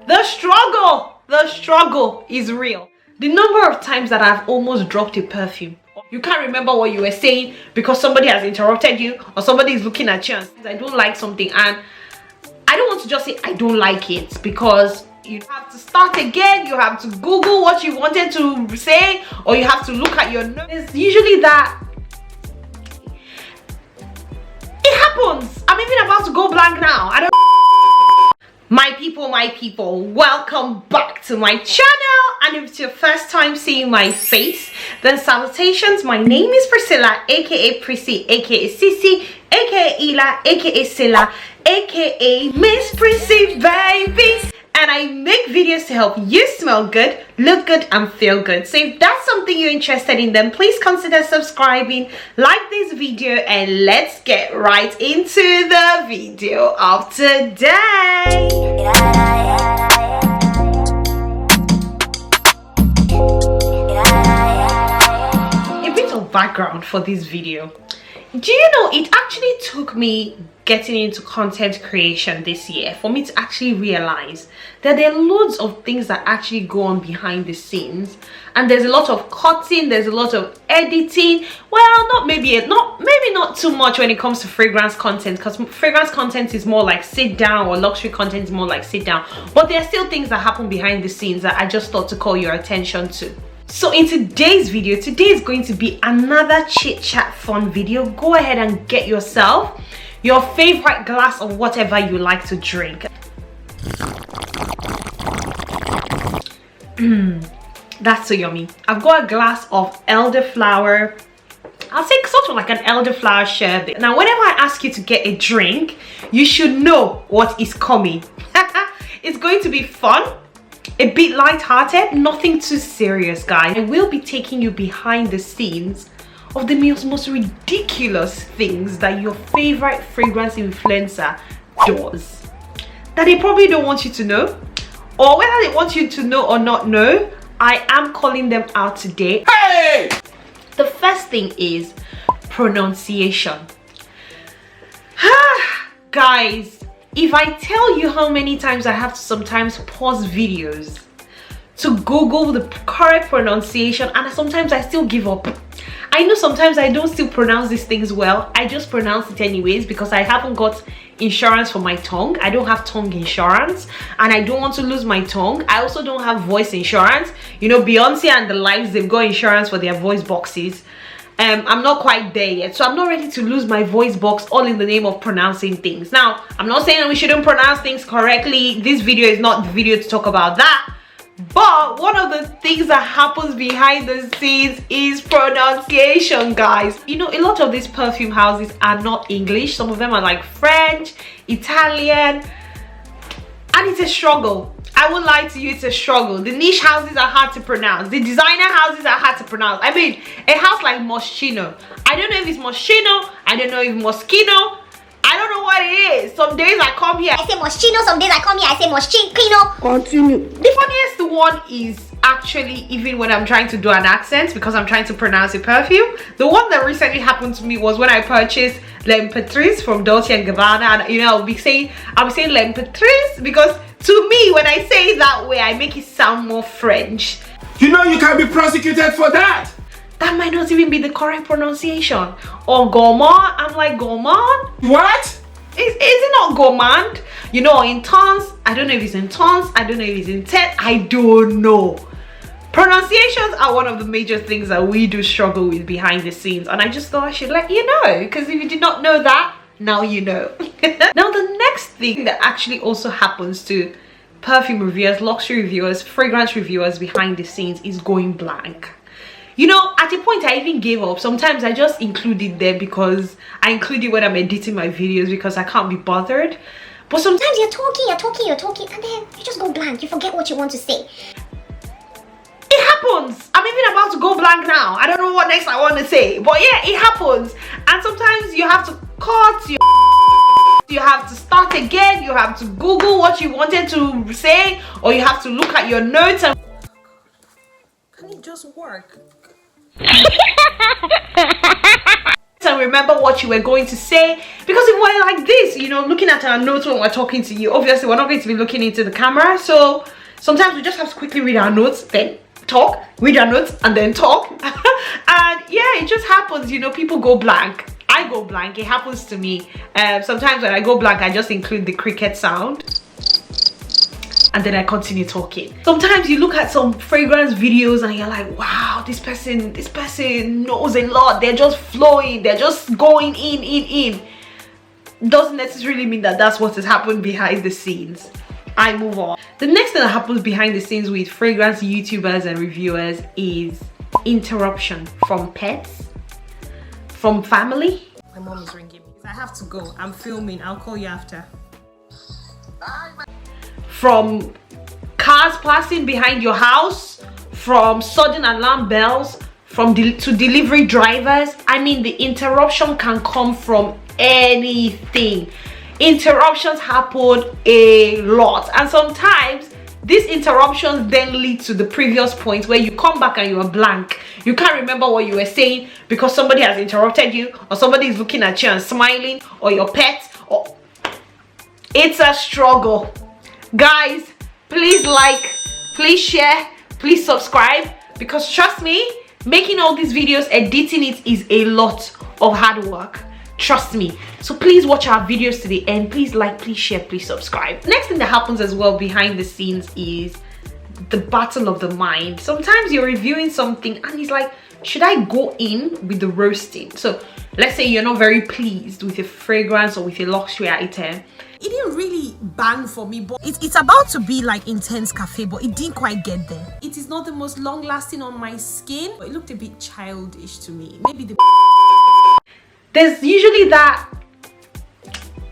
The struggle is real. The number of times that I've almost dropped a perfume. You can't remember what you were saying because somebody has interrupted you or somebody is looking at you and says, I don't like something, and I don't want to just say I don't like it, because you have to start again, you have to Google what you wanted to say, or you have to look at your notes. It's usually that it happens. I'm even about to go blank now. I don't. My people, welcome back to my channel. And if it's your first time seeing my face, then salutations. My name is Priscilla, aka Prissy, aka Sissy, aka Ela, aka Silla, aka Miss Prissy baby. And I make videos to help you smell good, look good, and feel good. So if that's something you're interested in, then please consider subscribing, like this video, and let's get right into the video of today. A bit of background for this video. Do you know, it actually took me getting into content creation this year for me to actually realize that there are loads of things that actually go on behind the scenes, and there's a lot of cutting, there's a lot of editing. Well, maybe not too much when it comes to fragrance content, because fragrance content is more like sit down, or luxury content is more like sit down, but there are still things that happen behind the scenes that I just thought to call your attention to. So in today's video, today is going to be another chit chat fun video. Go ahead and get yourself your favorite glass of whatever you like to drink. That's so yummy. I've got a glass of elderflower. I'll say sort of like an elderflower sherbet. Now, whenever I ask you to get a drink, you should know what is coming. It's going to be fun, a bit light-hearted, nothing too serious, guys. I will be taking you behind the scenes of the most ridiculous things that your favorite fragrance influencer does, that they probably don't want you to know, or whether they want you to know or not know. I am calling them out today. Hey! The first thing is pronunciation. Guys, if I tell you how many times I have to sometimes pause videos to Google the correct pronunciation, and sometimes I still give up. I know sometimes I don't still pronounce these things well. I just pronounce it anyways because I haven't got insurance for my tongue. I don't have tongue insurance, and I don't want to lose my tongue. I also don't have voice insurance. You know, Beyonce and the likes, they've got insurance for their voice boxes. I'm not quite there yet, so I'm not ready to lose my voice box all in the name of pronouncing things. Now, I'm not saying that we shouldn't pronounce things correctly. This video is not the video to talk about that. But one of the things that happens behind the scenes is pronunciation, guys. You know, a lot of these perfume houses are not English. Some of them are like French, Italian, and it's a struggle. I won't lie to you, it's a struggle. The niche houses are hard to pronounce. The designer houses are hard to pronounce. I mean, a house like Moschino, I don't know if it's Moschino, I don't know if Moschino, I don't know what it is. Some days I come here, I say Moschino. Some days I come here, I say Moschino. Continue. The funniest one is actually, even when I'm trying to do an accent, because I'm trying to pronounce a perfume. The one that recently happened to me was when I purchased L'Impératrice from Dolce & Gabbana. And you know, I'll be saying L'Impératrice because to me, when I say it that way, I make it sound more French. You know, you can be prosecuted for that. That might not even be the correct pronunciation. Or gourmand, I'm like, gourmand? What? Is it not gourmand? You know, in tons, I don't know if it's in tons, I don't know if it's in ten, I don't know. Pronunciations are one of the major things that we do struggle with behind the scenes, and I just thought I should let you know, because if you did not know that, now you know. Now, the next thing that actually also happens to perfume reviewers, luxury reviewers, fragrance reviewers behind the scenes is going blank. You know, at a point I even gave up. Sometimes I just include it there because I include it when I'm editing my videos because I can't be bothered. But sometimes you're talking, and then you just go blank. You forget what you want to say. It happens. I'm even about to go blank now. I don't know what next I want to say. But yeah, it happens. And sometimes you have to cut, you have to start again, you have to Google what you wanted to say, or you have to look at your notes and... Can it just work? and remember what you were going to say, because if we're like this, you know, looking at our notes when we're talking to you, obviously we're not going to be looking into the camera, so sometimes we just have to quickly read our notes, then talk, read our notes, and then talk. And yeah, it just happens, you know, people go blank. I go blank, it happens to me. Sometimes when I go blank, I just include the cricket sound and then I continue talking. Sometimes you look at some fragrance videos and you're like, wow, this person knows a lot. They're just flowing, they're just going in. Doesn't necessarily mean that that's what has happened behind the scenes. I move on. The next thing that happens behind the scenes with fragrance YouTubers and reviewers is interruption from pets, from family. My mom is ringing me. I have to go. I'm filming. I'll call you after. From cars passing behind your house, from sudden alarm bells, from to delivery drivers. I mean, the interruption can come from anything. Interruptions happen a lot, and sometimes these interruptions then lead to the previous point where you come back and you are blank. You can't remember what you were saying because somebody has interrupted you, or somebody is looking at you and smiling, or your pet, or it's a struggle. Guys, please like, please share, please subscribe, because trust me, making all these videos, editing it is a lot of hard work. Trust me. So please watch our videos to the end. Please like, please share, please subscribe. Next thing that happens as well behind the scenes is the battle of the mind. Sometimes you're reviewing something and it's like, should I go in with the roasting? So let's say you're not very pleased with a fragrance or with a luxury item. It didn't really bang for me, but it's about to be like Intense Cafe, but it didn't quite get there. It is not the most long lasting on my skin, but it looked a bit childish to me. Maybe there's usually that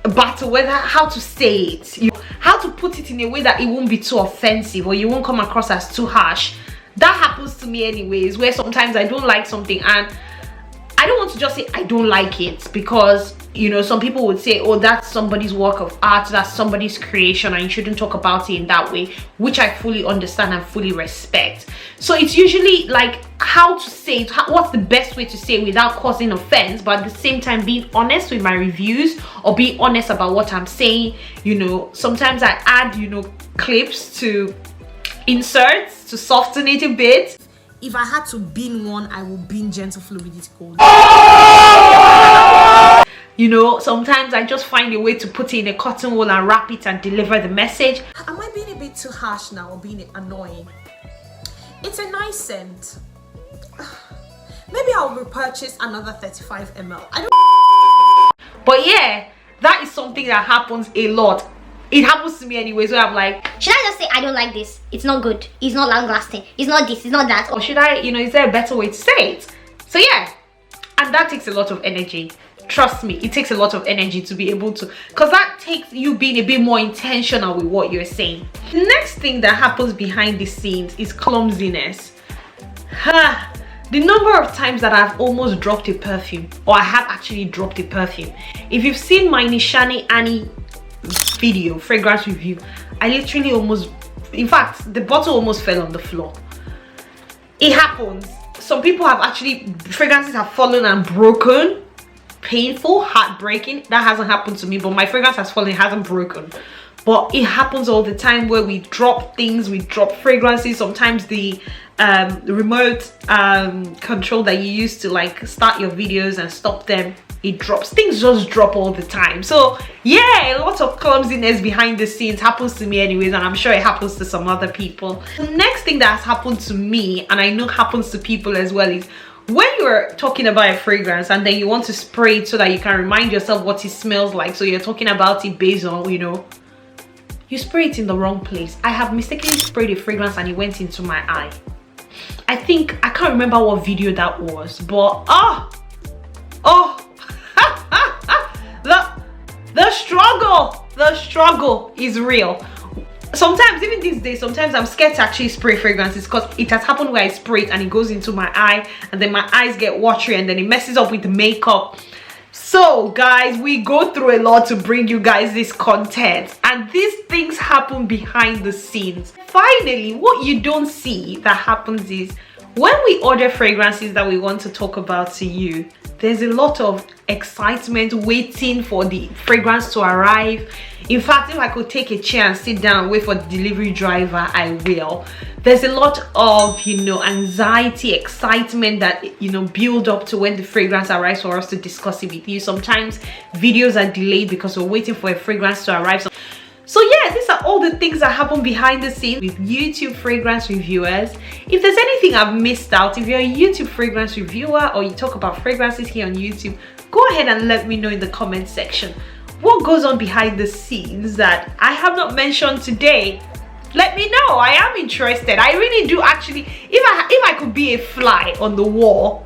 battle whether how to say it, how to put it in a way that it won't be too offensive or you won't come across as too harsh. That happens to me anyways, where sometimes I don't like something and I don't want to just say I don't like it, because you know, some people would say, oh, that's somebody's work of art, that's somebody's creation, and you shouldn't talk about it in that way, which I fully understand and fully respect. So it's usually like how to say it, what's the best way to say it without causing offense, but at the same time being honest with my reviews or being honest about what I'm saying. You know, sometimes I add, you know, clips to inserts to soften it a bit. If I had to bin one, I would bin Gentle Fluidity Gold. You know, sometimes I just find a way to put it in a cotton wool and wrap it and deliver the message. Am I being a bit too harsh now or being annoying? It's a nice scent. Maybe I'll repurchase another 35 ml. But yeah, that is something that happens a lot. It happens to me anyways, where I'm like, should I just say I don't like this? It's not good. It's not long lasting. It's not this. It's not that. Or should I, you know, is there a better way to say it? So yeah, and that takes a lot of energy. Trust me, it takes a lot of energy to be able to, because that takes you being a bit more intentional with what you're saying. The next thing that happens behind the scenes is clumsiness. The number of times that I've almost dropped a perfume, or I have actually dropped a perfume. If you've seen my Nishani Annie video, fragrance review, I literally almost, in fact, the bottle almost fell on the floor. It happens. Some people have actually, fragrances have fallen and broken. Painful, heartbreaking. That hasn't happened to me, but my fragrance has fallen, it hasn't broken. But it happens all the time where we drop things, we drop fragrances. Sometimes the remote control that you use to like start your videos and stop them, it drops. Things just drop all the time. So yeah, a lot of clumsiness behind the scenes happens to me anyways, and I'm sure it happens to some other people. The next thing that has happened to me, and I know happens to people as well, is when you're talking about a fragrance and then you want to spray it so that you can remind yourself what it smells like, so you're talking about it based on, you know, you spray it in the wrong place. I have mistakenly sprayed a fragrance and it went into my eye. I can't remember what video that was, but the struggle is real. Sometimes, even these days, sometimes I'm scared to actually spray fragrances, because it has happened where I spray it and it goes into my eye and then my eyes get watery and then it messes up with the makeup. So guys, we go through a lot to bring you guys this content, and these things happen behind the scenes. Finally, what you don't see that happens is when we order fragrances that we want to talk about to you, there's a lot of excitement waiting for the fragrance to arrive. In fact, if I could take a chair and sit down and wait for the delivery driver, I will. There's a lot of, you know, anxiety, excitement that, you know, build up to when the fragrance arrives for us to discuss it with you. Sometimes videos are delayed because we're waiting for a fragrance to arrive. So yeah, these are all the things that happen behind the scenes with YouTube fragrance reviewers. If there's anything I've missed out, if you're a YouTube fragrance reviewer or you talk about fragrances here on YouTube, go ahead and let me know in the comment section. What goes on behind the scenes that I have not mentioned today? Let me know. I am interested. I really do actually. If I could be a fly on the wall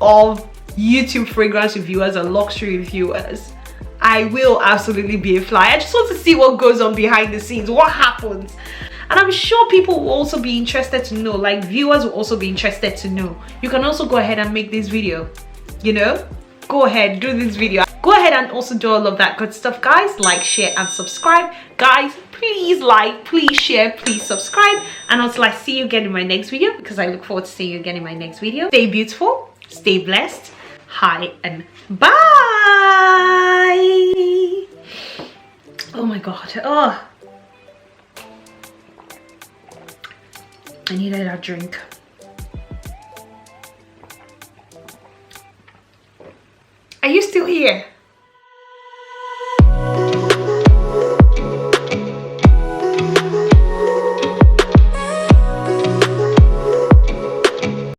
of YouTube fragrance reviewers and luxury reviewers, I will absolutely be a fly. I just want to see what goes on behind the scenes, what happens. And I'm sure people will also be interested to know, like viewers will also be interested to know. You can also go ahead and make this video, you know, go ahead, do this video. Go ahead and also do all of that good stuff, guys. Like, share, and subscribe. Guys, please like, please share, please subscribe. And until I see you again in my next video, because I look forward to seeing you again in my next video. Stay beautiful, stay blessed. Hi and bye. Oh my god. Oh, I needed a drink. Are you still here?